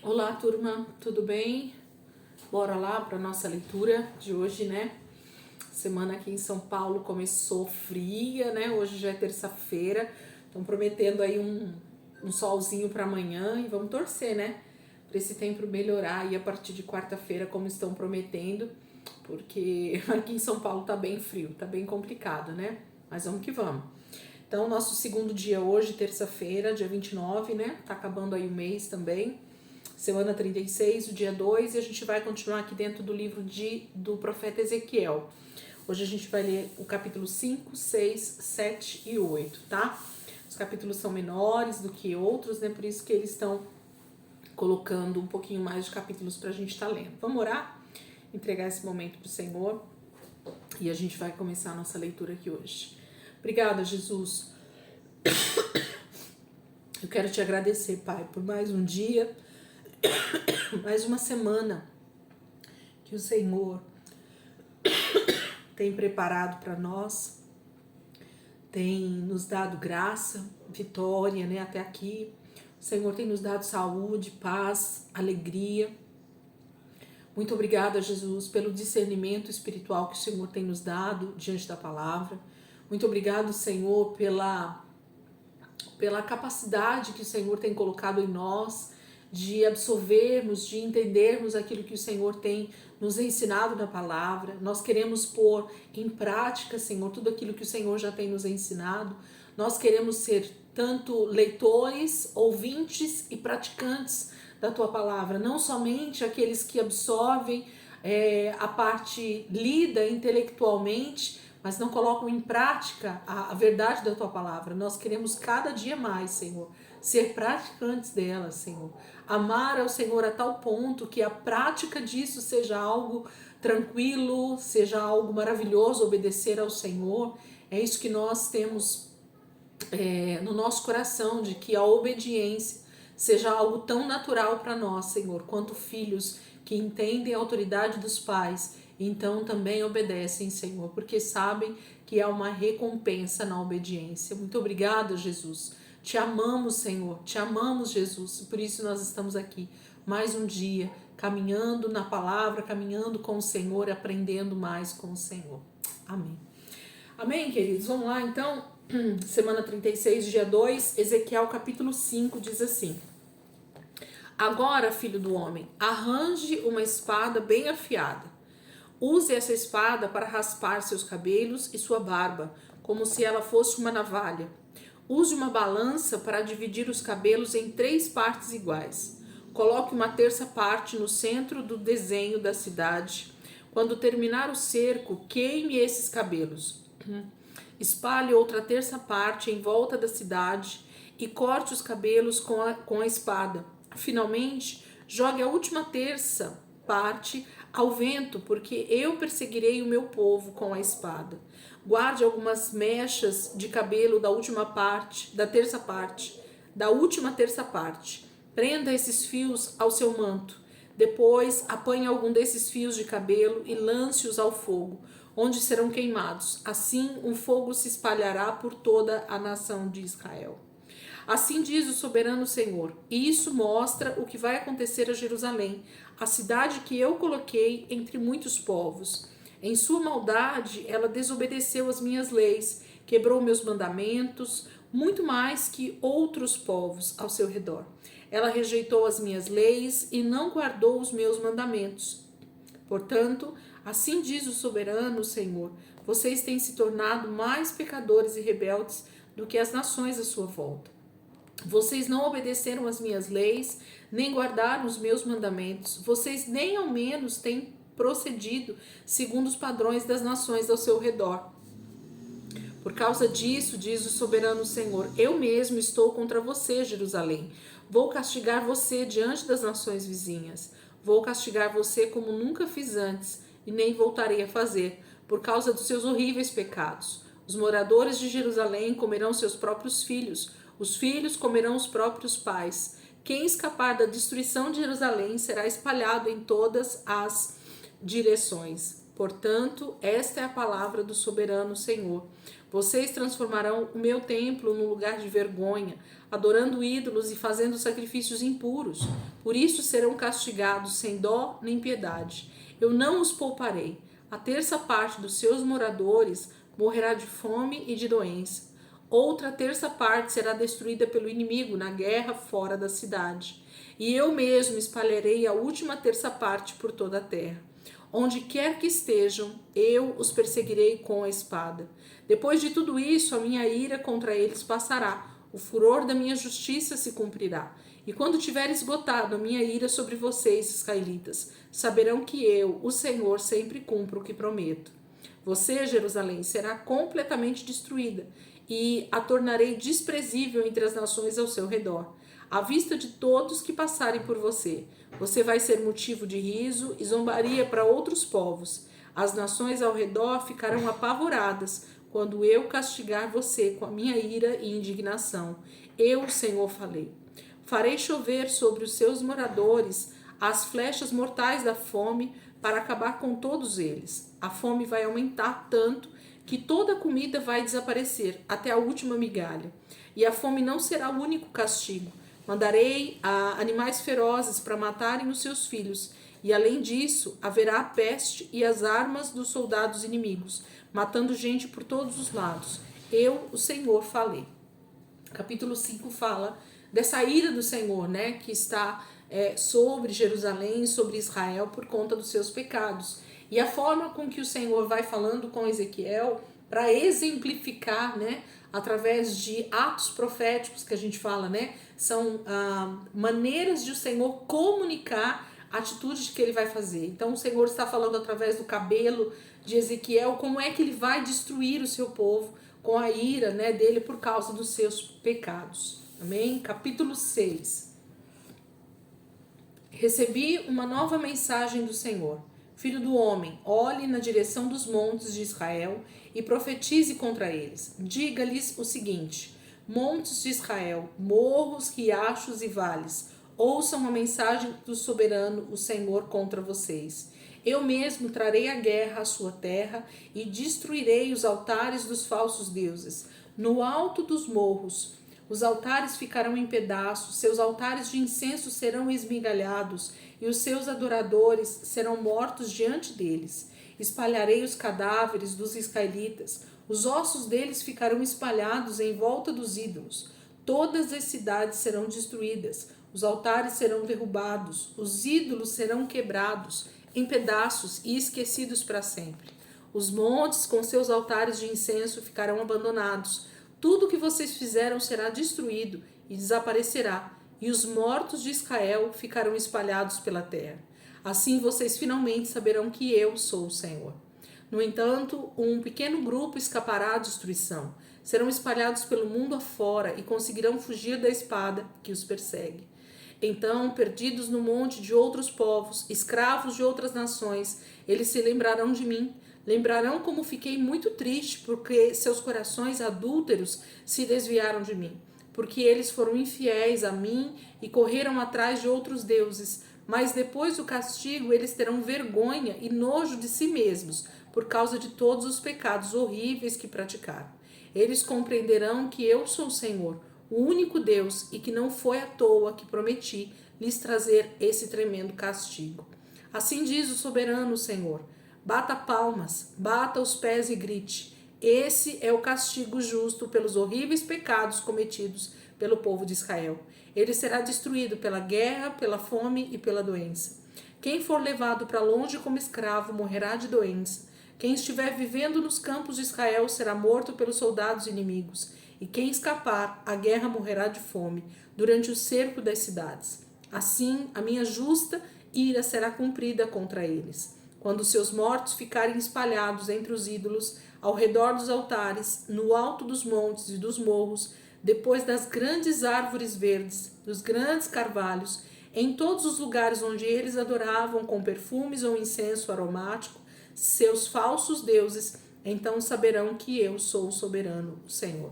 Olá, turma, tudo bem? Bora lá para nossa leitura de hoje, né? Semana aqui em São Paulo começou fria, né? Hoje já é terça-feira, estão prometendo aí um solzinho para amanhã e vamos torcer, né? Para esse tempo melhorar aí a partir de quarta-feira, como estão prometendo, porque aqui em São Paulo tá bem frio, tá bem complicado, né? Mas vamos que vamos. Então, nosso segundo dia hoje, terça-feira, dia 29, né? Tá acabando aí o mês também. Semana 36, o dia 2, e a gente vai continuar aqui dentro do livro do profeta Ezequiel. Hoje a gente vai ler o capítulo 5, 6, 7 e 8, tá? Os capítulos são menores do que outros, né? Por isso que eles estão colocando um pouquinho mais de capítulos pra gente estar lendo. Vamos orar? Entregar esse momento pro Senhor e a gente vai começar a nossa leitura aqui hoje. Obrigada, Jesus. Eu quero te agradecer, Pai, por mais um dia, mais uma semana que o Senhor tem preparado para nós, tem nos dado graça, vitória, né, até aqui. O Senhor tem nos dado saúde, paz, alegria. Muito obrigada, Jesus, pelo discernimento espiritual que o Senhor tem nos dado diante da palavra. Muito obrigado, Senhor, pela capacidade que o Senhor tem colocado em nós de absorvermos, de entendermos aquilo que o Senhor tem nos ensinado na palavra. Nós queremos pôr em prática, Senhor, tudo aquilo que o Senhor já tem nos ensinado. Nós queremos ser tanto leitores, ouvintes e praticantes da Tua palavra, não somente aqueles que absorvem a parte lida intelectualmente, mas não colocam em prática a verdade da Tua palavra. Nós queremos cada dia mais, Senhor, ser praticantes dela, Senhor. Amar ao Senhor a tal ponto que a prática disso seja algo tranquilo, seja algo maravilhoso, obedecer ao Senhor. É isso que nós temos no nosso coração, de que a obediência seja algo tão natural para nós, Senhor, quanto filhos que entendem a autoridade dos pais, então também obedecem, Senhor, porque sabem que há uma recompensa na obediência. Muito obrigada, Jesus. Te amamos, Senhor, te amamos, Jesus, por isso nós estamos aqui mais um dia, caminhando na palavra, caminhando com o Senhor, aprendendo mais com o Senhor. Amém. Amém, queridos? Vamos lá, então. Semana 36, dia 2, Ezequiel capítulo 5, diz assim: Agora, filho do homem, arranje uma espada bem afiada. Use essa espada para raspar seus cabelos e sua barba, como se ela fosse uma navalha. Use uma balança para dividir os cabelos em 3 partes iguais. Coloque uma terça parte no centro do desenho da cidade. Quando terminar o cerco, queime esses cabelos. Espalhe outra terça parte em volta da cidade e corte os cabelos com a espada. Finalmente, jogue a última terça parte ao vento, porque eu perseguirei o meu povo com a espada. Guarde algumas mechas de cabelo da última terça parte. Prenda esses fios ao seu manto. Depois, apanhe algum desses fios de cabelo e lance-os ao fogo, onde serão queimados. Assim, um fogo se espalhará por toda a nação de Israel. Assim diz o soberano Senhor, e isso mostra o que vai acontecer a Jerusalém, a cidade que eu coloquei entre muitos povos. Em sua maldade, ela desobedeceu as minhas leis, quebrou meus mandamentos, muito mais que outros povos ao seu redor. Ela rejeitou as minhas leis e não guardou os meus mandamentos. Portanto, assim diz o soberano Senhor, vocês têm se tornado mais pecadores e rebeldes do que as nações à sua volta. Vocês não obedeceram às minhas leis, nem guardaram os meus mandamentos. Vocês nem ao menos têm procedido segundo os padrões das nações ao seu redor. Por causa disso, diz o soberano Senhor, eu mesmo estou contra você, Jerusalém. Vou castigar você diante das nações vizinhas. Vou castigar você como nunca fiz antes e nem voltarei a fazer, por causa dos seus horríveis pecados. Os moradores de Jerusalém comerão seus próprios filhos, os filhos comerão os próprios pais. Quem escapar da destruição de Jerusalém será espalhado em todas as direções. Portanto, esta é a palavra do soberano Senhor. Vocês transformarão o meu templo num lugar de vergonha, adorando ídolos e fazendo sacrifícios impuros. Por isso serão castigados sem dó nem piedade. Eu não os pouparei. A terça parte dos seus moradores morrerá de fome e de doença. Outra terça parte será destruída pelo inimigo na guerra fora da cidade. E eu mesmo espalharei a última terça parte por toda a terra. Onde quer que estejam, eu os perseguirei com a espada. Depois de tudo isso, a minha ira contra eles passará, o furor da minha justiça se cumprirá. E quando tiver esgotado a minha ira sobre vocês, israelitas, saberão que eu, o Senhor, sempre cumpro o que prometo. Você, Jerusalém, será completamente destruída e a tornarei desprezível entre as nações ao seu redor, à vista de todos que passarem por você. Você vai ser motivo de riso e zombaria para outros povos. As nações ao redor ficarão apavoradas quando eu castigar você com a minha ira e indignação. Eu, o Senhor, falei. Farei chover sobre os seus moradores as flechas mortais da fome para acabar com todos eles. A fome vai aumentar tanto que toda a comida vai desaparecer, até a última migalha. E a fome não será o único castigo. Mandarei animais ferozes para matarem os seus filhos. E além disso, haverá a peste e as armas dos soldados inimigos, matando gente por todos os lados. Eu, o Senhor, falei. Capítulo 5 fala dessa ira do Senhor, né, que está sobre Jerusalém, sobre Israel, por conta dos seus pecados. E a forma com que o Senhor vai falando com Ezequiel para exemplificar, né, através de atos proféticos que a gente fala, né, são maneiras de o Senhor comunicar a atitude que ele vai fazer. Então o Senhor está falando através do cabelo de Ezequiel como é que ele vai destruir o seu povo com a ira, né, dele por causa dos seus pecados. Amém? Capítulo 6. Recebi uma nova mensagem do Senhor. Filho do homem, olhe na direção dos montes de Israel e profetize contra eles. Diga-lhes o seguinte: montes de Israel, morros, riachos e vales, ouçam a mensagem do soberano, o Senhor, contra vocês. Eu mesmo trarei a guerra à sua terra e destruirei os altares dos falsos deuses. No alto dos morros, os altares ficarão em pedaços, seus altares de incenso serão esmigalhados e os seus adoradores serão mortos diante deles. Espalharei os cadáveres dos israelitas, os ossos deles ficarão espalhados em volta dos ídolos. Todas as cidades serão destruídas, os altares serão derrubados, os ídolos serão quebrados em pedaços e esquecidos para sempre. Os montes com seus altares de incenso ficarão abandonados. Tudo que vocês fizeram será destruído e desaparecerá, e os mortos de Israel ficarão espalhados pela terra. Assim vocês finalmente saberão que eu sou o Senhor. No entanto, um pequeno grupo escapará à destruição. Serão espalhados pelo mundo afora e conseguirão fugir da espada que os persegue. Então, perdidos no monte de outros povos, escravos de outras nações, eles se lembrarão de mim. Lembrarão como fiquei muito triste porque seus corações adúlteros se desviaram de mim, porque eles foram infiéis a mim e correram atrás de outros deuses. Mas depois do castigo eles terão vergonha e nojo de si mesmos, por causa de todos os pecados horríveis que praticaram. Eles compreenderão que eu sou o Senhor, o único Deus, e que não foi à toa que prometi lhes trazer esse tremendo castigo. Assim diz o soberano Senhor: bata palmas, bata os pés e grite. Esse é o castigo justo pelos horríveis pecados cometidos pelo povo de Israel. Ele será destruído pela guerra, pela fome e pela doença. Quem for levado para longe como escravo morrerá de doença. Quem estiver vivendo nos campos de Israel será morto pelos soldados inimigos. E quem escapar, a guerra morrerá de fome durante o cerco das cidades. Assim, a minha justa ira será cumprida contra eles. Quando seus mortos ficarem espalhados entre os ídolos, ao redor dos altares, no alto dos montes e dos morros, depois das grandes árvores verdes, dos grandes carvalhos, em todos os lugares onde eles adoravam com perfumes ou incenso aromático, seus falsos deuses, então saberão que eu sou o soberano, o Senhor.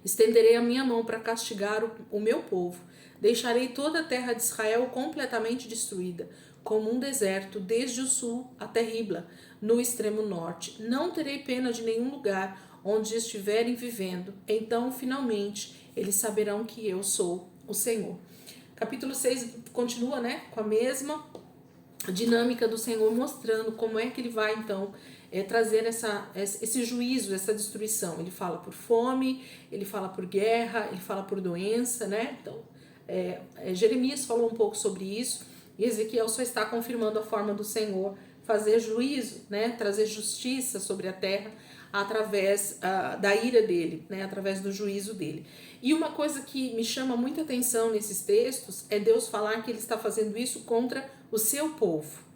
Estenderei a minha mão para castigar o meu povo. Deixarei toda a terra de Israel completamente destruída. como um deserto, desde o sul até Ribla, no extremo norte. Não terei pena de nenhum lugar onde estiverem vivendo. Então, finalmente, eles saberão que eu sou o Senhor. Capítulo 6 continua, né, com a mesma dinâmica do Senhor, mostrando como é que ele vai, então, trazer esse juízo, essa destruição. Ele fala por fome, ele fala por guerra, ele fala por doença, né? Então, Jeremias falou um pouco sobre isso, e Ezequiel só está confirmando a forma do Senhor fazer juízo, né? Trazer justiça sobre a terra através da ira dele, né? Através do juízo dele. E uma coisa que me chama muita atenção nesses textos é Deus falar que ele está fazendo isso contra o seu povo.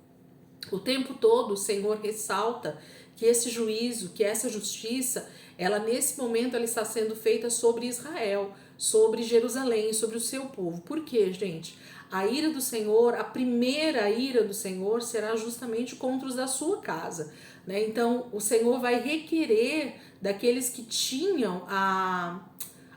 O tempo todo o Senhor ressalta que esse juízo, que essa justiça, ela nesse momento ela está sendo feita sobre Israel, sobre Jerusalém, sobre o seu povo. Por quê, gente? A ira do Senhor, a primeira ira do Senhor será justamente contra os da sua casa, né? Então, o Senhor vai requerer daqueles que tinham a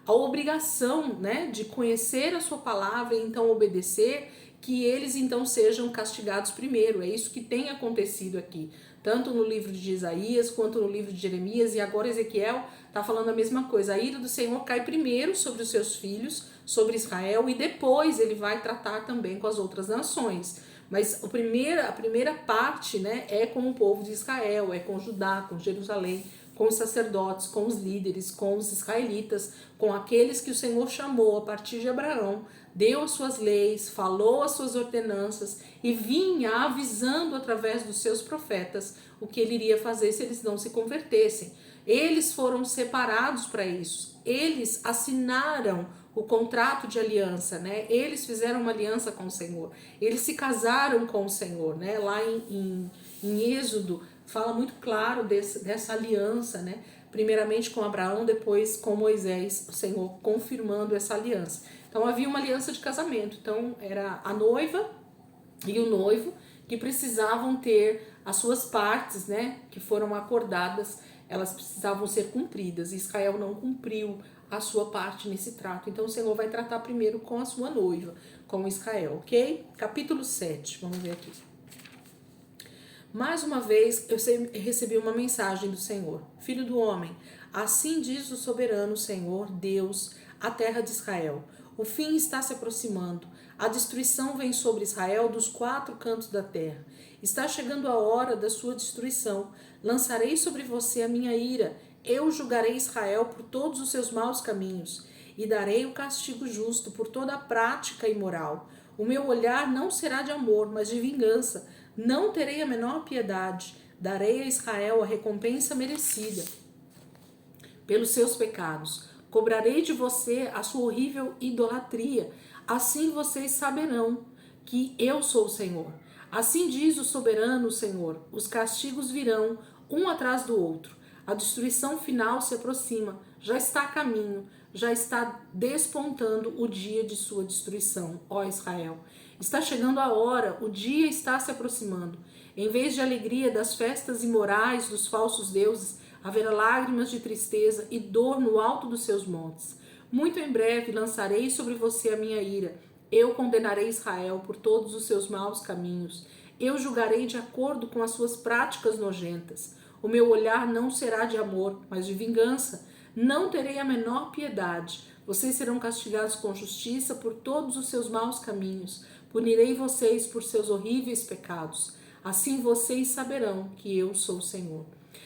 obrigação, né, de conhecer a sua palavra e então obedecer, que eles então sejam castigados primeiro. É isso que tem acontecido aqui, tanto no livro de Isaías quanto no livro de Jeremias, e agora Ezequiel está falando a mesma coisa. A ira do Senhor cai primeiro sobre os seus filhos, sobre Israel, e depois ele vai tratar também com as outras nações. Mas a primeira parte, né, é com o povo de Israel, é com Judá, com Jerusalém, com os sacerdotes, com os líderes, com os israelitas, com aqueles que o Senhor chamou a partir de Abraão, deu as suas leis, falou as suas ordenanças e vinha avisando através dos seus profetas o que ele iria fazer se eles não se convertessem. Eles foram separados para isso, eles assinaram o contrato de aliança, né? Eles fizeram uma aliança com o Senhor, eles se casaram com o Senhor, né? Lá em Êxodo fala muito claro dessa aliança, né? Primeiramente com Abraão, depois com Moisés, o Senhor confirmando essa aliança. Então havia uma aliança de casamento, então era a noiva e o noivo que precisavam ter as suas partes, né? Que foram acordadas, elas precisavam ser cumpridas. Israel não cumpriu a sua parte nesse trato, então o Senhor vai tratar primeiro com a sua noiva, com Israel, ok? Capítulo 7, vamos ver aqui. Mais uma vez eu recebi uma mensagem do Senhor. Filho do homem, assim diz o soberano Senhor, Deus, a terra de Israel. O fim está se aproximando. A destruição vem sobre Israel dos 4 cantos da terra. Está chegando a hora da sua destruição. Lançarei sobre você a minha ira. Eu julgarei Israel por todos os seus maus caminhos e darei o castigo justo por toda a prática imoral. O meu olhar não será de amor, mas de vingança. Não terei a menor piedade. Darei a Israel a recompensa merecida pelos seus pecados. Cobrarei de você a sua horrível idolatria. Assim vocês saberão que eu sou o Senhor. Assim diz o soberano Senhor: os castigos virão um atrás do outro. A destruição final se aproxima, já está a caminho, já está despontando o dia de sua destruição, ó Israel. Está chegando a hora, o dia está se aproximando. Em vez de alegria das festas imorais dos falsos deuses, haverá lágrimas de tristeza e dor no alto dos seus montes. Muito em breve lançarei sobre você a minha ira. Eu condenarei Israel por todos os seus maus caminhos. Eu julgarei de acordo com as suas práticas nojentas. O meu olhar não será de amor, mas de vingança. Não terei a menor piedade. Vocês serão castigados com justiça por todos os seus maus caminhos. Punirei vocês por seus horríveis pecados. Assim vocês saberão que eu sou o Senhor.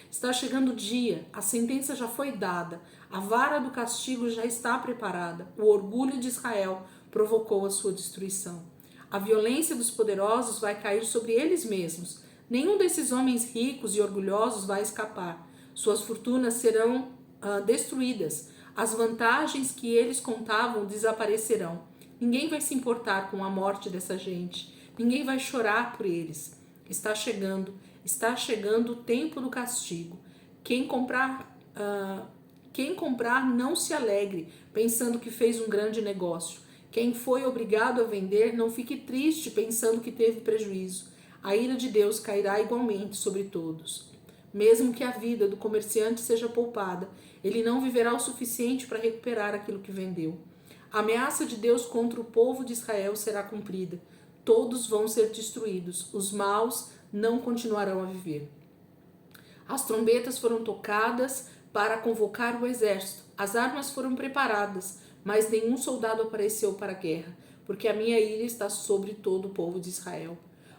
Está chegando o dia, a sentença já foi dada, a vara do castigo já está preparada. O orgulho de Israel provocou a sua destruição. A violência dos poderosos vai cair sobre eles mesmos. Nenhum desses homens ricos e orgulhosos vai escapar. Suas fortunas serão destruídas. As vantagens que eles contavam desaparecerão. Ninguém vai se importar com a morte dessa gente. Ninguém vai chorar por eles. Está chegando o tempo do castigo. Quem comprar não se alegre, pensando que fez um grande negócio. Quem foi obrigado a vender, não fique triste, pensando que teve prejuízo. A ira de Deus cairá igualmente sobre todos. Mesmo que a vida do comerciante seja poupada, ele não viverá o suficiente para recuperar aquilo que vendeu. A ameaça de Deus contra o povo de Israel será cumprida. todos vão ser destruídos, os maus não continuarão a viver. As trombetas foram tocadas para convocar o exército, as armas foram preparadas, mas nenhum soldado apareceu para a guerra, porque a minha ira está sobre todo o povo de Israel.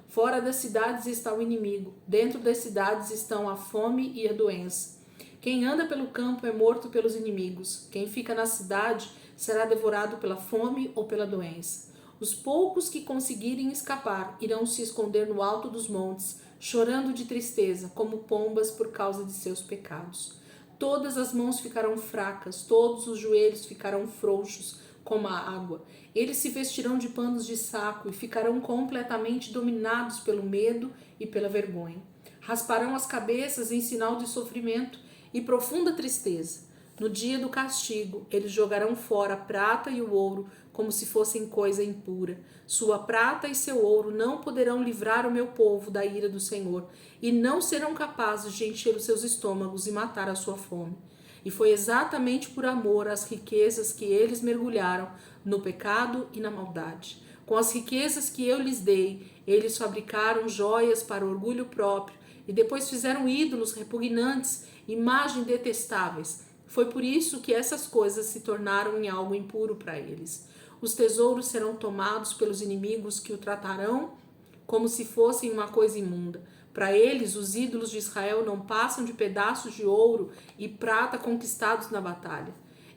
Fora das cidades está o inimigo, dentro das cidades estão a fome e a doença. Quem anda pelo campo é morto pelos inimigos, quem fica na cidade será devorado pela fome ou pela doença. Os poucos que conseguirem escapar irão se esconder no alto dos montes, chorando de tristeza, como pombas por causa de seus pecados. Todas as mãos ficarão fracas, todos os joelhos ficarão frouxos como a água. Eles se vestirão de panos de saco e ficarão completamente dominados pelo medo e pela vergonha. Rasparão as cabeças em sinal de sofrimento e profunda tristeza. No dia do castigo, eles jogarão fora a prata e o ouro como se fossem coisa impura. Sua prata e seu ouro não poderão livrar o meu povo da ira do Senhor, e não serão capazes de encher os seus estômagos e matar a sua fome. E foi exatamente por amor às riquezas que eles mergulharam no pecado e na maldade. Com as riquezas que eu lhes dei, eles fabricaram joias para orgulho próprio e depois fizeram ídolos repugnantes, imagens detestáveis. Foi por isso que essas coisas se tornaram em algo impuro para eles. Os tesouros serão tomados pelos inimigos que o tratarão como se fossem uma coisa imunda. Para eles, os ídolos de Israel não passam de pedaços de ouro e prata conquistados na batalha.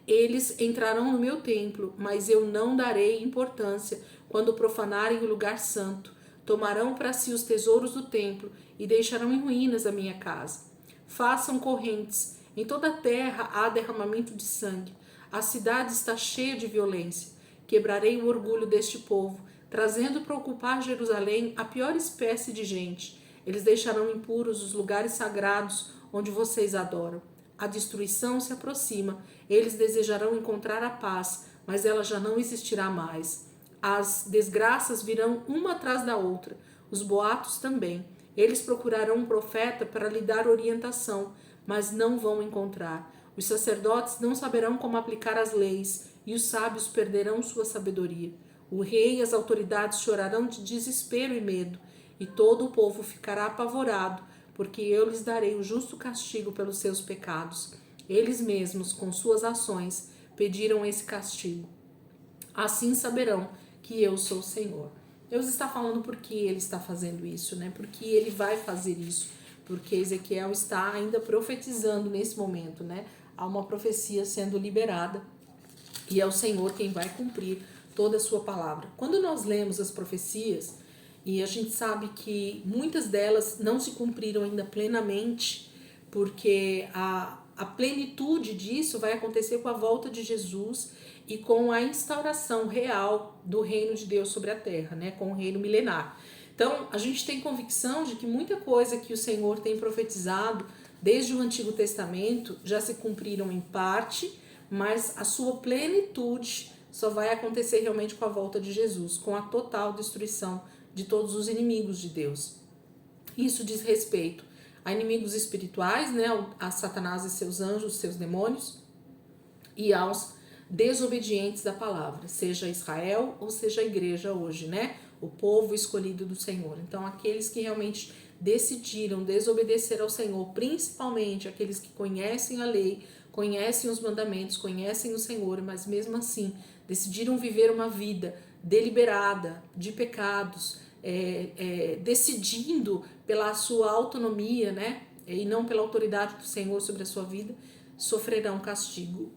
Eles entrarão no meu templo, mas eu não darei importância quando profanarem o lugar santo. Tomarão para si os tesouros do templo e deixarão em ruínas a minha casa. Façam correntes. Em toda a terra há derramamento de sangue. A cidade está cheia de violência. Quebrarei o orgulho deste povo, trazendo para ocupar Jerusalém a pior espécie de gente. Eles deixarão impuros os lugares sagrados onde vocês adoram. A destruição se aproxima. Eles desejarão encontrar a paz, mas ela já não existirá mais. As desgraças virão uma atrás da outra. Os boatos também. Eles procurarão um profeta para lhe dar orientação, mas não vão encontrar. Os sacerdotes não saberão como aplicar as leis, e os sábios perderão sua sabedoria. O rei e as autoridades chorarão de desespero e medo, e todo o povo ficará apavorado, porque eu lhes darei o justo castigo pelos seus pecados. Eles mesmos, com suas ações, pediram esse castigo. Assim saberão que eu sou o Senhor. Deus está falando por que ele está fazendo isso, né? Porque ele vai fazer isso. Porque Ezequiel está ainda profetizando nesse momento, né? Há uma profecia sendo liberada e é o Senhor quem vai cumprir toda a sua palavra. Quando nós lemos as profecias, e a gente sabe que muitas delas não se cumpriram ainda plenamente, porque a plenitude disso vai acontecer com a volta de Jesus e com a instauração real do reino de Deus sobre a terra, né? Com o reino milenar. Então, a gente tem convicção de que muita coisa que o Senhor tem profetizado desde o Antigo Testamento já se cumpriram em parte, mas a sua plenitude só vai acontecer realmente com a volta de Jesus, com a total destruição de todos os inimigos de Deus. Isso diz respeito a inimigos espirituais, né, a Satanás e seus anjos, seus demônios, e aos desobedientes da palavra, seja Israel ou seja a igreja hoje, né? O povo escolhido do Senhor. Então, aqueles que realmente decidiram desobedecer ao Senhor, principalmente aqueles que conhecem a lei, conhecem os mandamentos, conhecem o Senhor, mas mesmo assim decidiram viver uma vida deliberada de pecados, decidindo pela sua autonomia, né? E não pela autoridade do Senhor sobre a sua vida, sofrerão castigo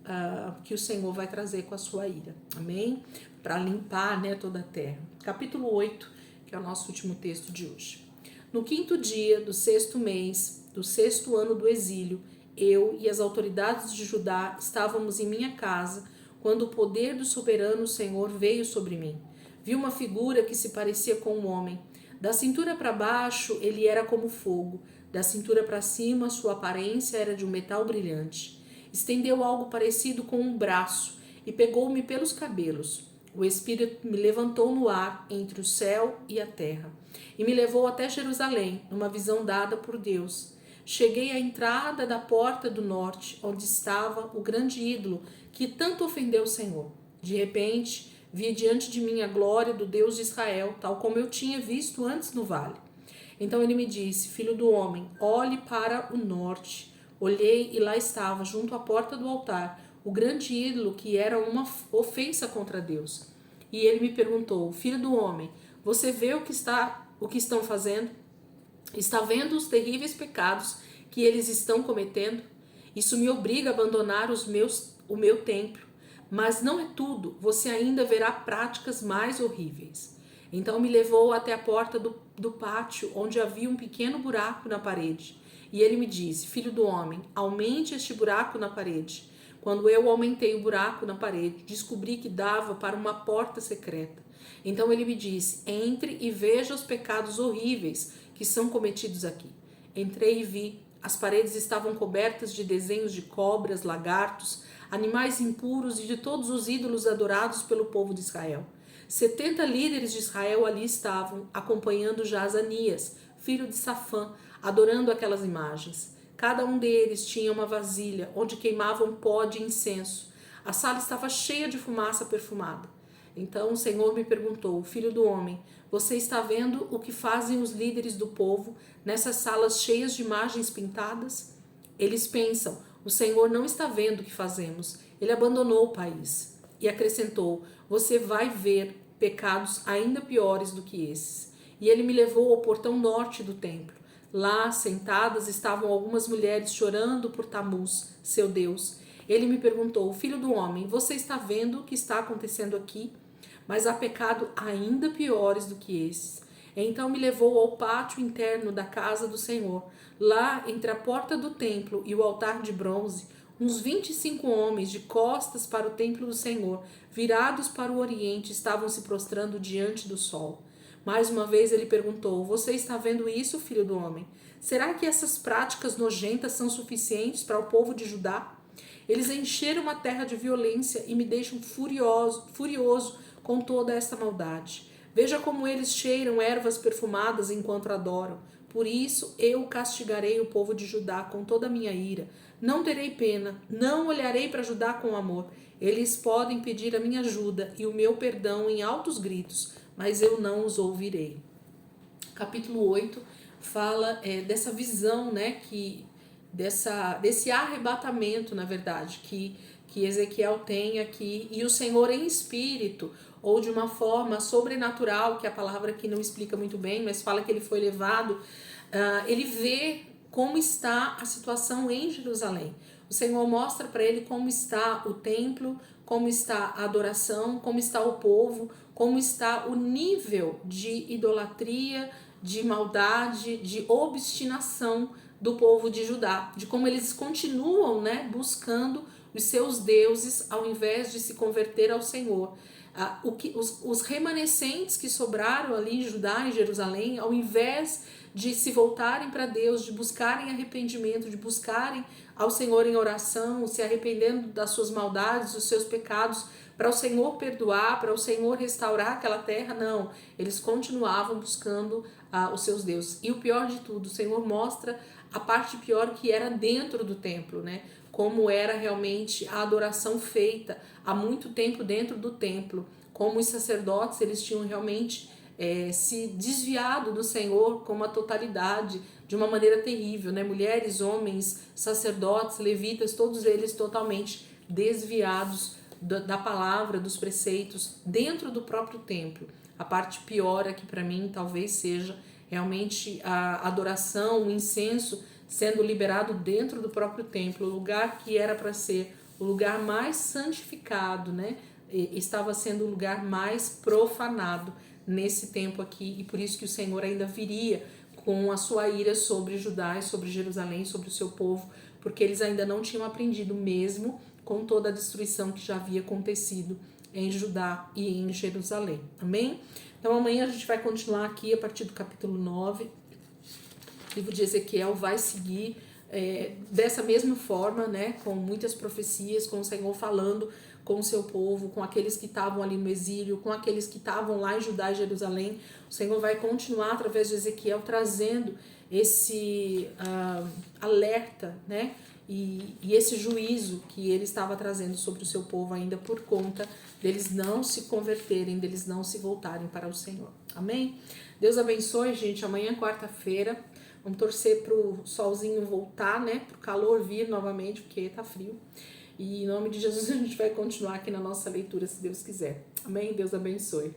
que o Senhor vai trazer com a sua ira. Amém? Para limpar, né, toda a terra. Capítulo 8, que é o nosso último texto de hoje. No 5º dia do 6º mês, do 6º ano do exílio, eu e as autoridades de Judá estávamos em minha casa, quando o poder do soberano Senhor veio sobre mim. Vi uma figura que se parecia com um homem. Da cintura para baixo, ele era como fogo. Da cintura para cima, sua aparência era de um metal brilhante. Estendeu algo parecido com um braço e pegou-me pelos cabelos. O Espírito me levantou no ar entre o céu e a terra e me levou até Jerusalém, numa visão dada por Deus. Cheguei à entrada da porta do norte, onde estava o grande ídolo que tanto ofendeu o Senhor. De repente, Vi diante de mim a glória do Deus de Israel, tal como eu tinha visto antes no vale. Então ele me disse: Filho do homem, olhe para o norte. Olhei e lá estava, junto à porta do altar, o grande ídolo que era uma ofensa contra Deus. E ele me perguntou: Filho do homem, você vê o que estão fazendo? Está vendo os terríveis pecados que eles estão cometendo? Isso me obriga a abandonar o meu templo. Mas não é tudo, você ainda verá práticas mais horríveis. Então me levou até a porta do pátio, onde havia um pequeno buraco na parede. E ele me disse: Filho do homem, aumente este buraco na parede. Quando eu aumentei o buraco na parede, descobri que dava para uma porta secreta. Então ele me disse: Entre e veja os pecados horríveis que são cometidos aqui. Entrei e vi. As paredes estavam cobertas de desenhos de cobras, lagartos, animais impuros e de todos os ídolos adorados pelo povo de Israel. 70 líderes de Israel ali estavam, acompanhando Jaazanias, filho de Safã, adorando aquelas imagens. Cada um deles tinha uma vasilha onde queimavam pó de incenso. A sala estava cheia de fumaça perfumada. Então o Senhor me perguntou: Filho do homem, você está vendo o que fazem os líderes do povo nessas salas cheias de imagens pintadas? Eles pensam: o Senhor não está vendo o que fazemos. Ele abandonou o país. E acrescentou: você vai ver pecados ainda piores do que esses. E ele me levou ao portão norte do templo. Lá, sentadas, estavam algumas mulheres chorando por Tamuz, seu Deus. Ele me perguntou: Filho do homem, você está vendo o que está acontecendo aqui? Mas há pecado ainda piores do que esses. Então me levou ao pátio interno da casa do Senhor. Lá, entre a porta do templo e o altar de bronze, uns 25 homens de costas para o templo do Senhor, virados para o oriente, estavam se prostrando diante do sol. Mais uma vez ele perguntou: Você está vendo isso, filho do homem? Será que essas práticas nojentas são suficientes para o povo de Judá? Eles encheram a terra de violência e me deixam furioso com toda esta maldade. Veja como eles cheiram ervas perfumadas enquanto adoram. Por isso eu castigarei o povo de Judá com toda a minha ira. Não terei pena, não olharei para Judá com amor. Eles podem pedir a minha ajuda e o meu perdão em altos gritos, mas eu não os ouvirei. Capítulo 8 fala dessa visão, né, desse arrebatamento, na verdade, que Ezequiel tem aqui, e o Senhor em espírito, ou de uma forma sobrenatural, que a palavra aqui não explica muito bem, mas fala que ele foi levado, ele vê como está a situação em Jerusalém. O Senhor mostra para ele como está o templo, como está a adoração, como está o povo, como está o nível de idolatria, de maldade, de obstinação do povo de Judá, de como eles continuam, né, buscando os seus deuses ao invés de se converter ao Senhor. Os remanescentes que sobraram ali em Judá, em Jerusalém, ao invés de se voltarem para Deus, de buscarem arrependimento, de buscarem ao Senhor em oração, se arrependendo das suas maldades, dos seus pecados, para o Senhor perdoar, para o Senhor restaurar aquela terra, não. Eles continuavam buscando os seus deuses. E o pior de tudo, o Senhor mostra a parte pior que era dentro do templo, né? Como era realmente a adoração feita há muito tempo dentro do templo, como os sacerdotes eles tinham realmente se desviado do Senhor com uma totalidade, de uma maneira terrível, né? Mulheres, homens, sacerdotes, levitas, todos eles totalmente desviados da palavra, dos preceitos dentro do próprio templo. A parte pior aqui para mim talvez seja realmente a adoração, o incenso sendo liberado dentro do próprio templo, o lugar que era para ser o lugar mais santificado, né? Estava sendo o lugar mais profanado nesse tempo aqui, e por isso que o Senhor ainda viria com a sua ira sobre Judá, sobre Jerusalém, sobre o seu povo, porque eles ainda não tinham aprendido mesmo com toda a destruição que já havia acontecido em Judá e em Jerusalém. Amém? Então amanhã a gente vai continuar aqui a partir do capítulo 9. O livro de Ezequiel vai seguir dessa mesma forma, né, com muitas profecias, com o Senhor falando com o seu povo, com aqueles que estavam ali no exílio, com aqueles que estavam lá em Judá e Jerusalém. O Senhor vai continuar através de Ezequiel trazendo esse alerta, né, e esse juízo que ele estava trazendo sobre o seu povo ainda por conta deles não se converterem, deles não se voltarem para o Senhor. Amém? Deus abençoe, gente. Amanhã, quarta-feira, vamos torcer para o solzinho voltar, né? Para o calor vir novamente, porque tá frio. E em nome de Jesus a gente vai continuar aqui na nossa leitura, se Deus quiser. Amém? Deus abençoe.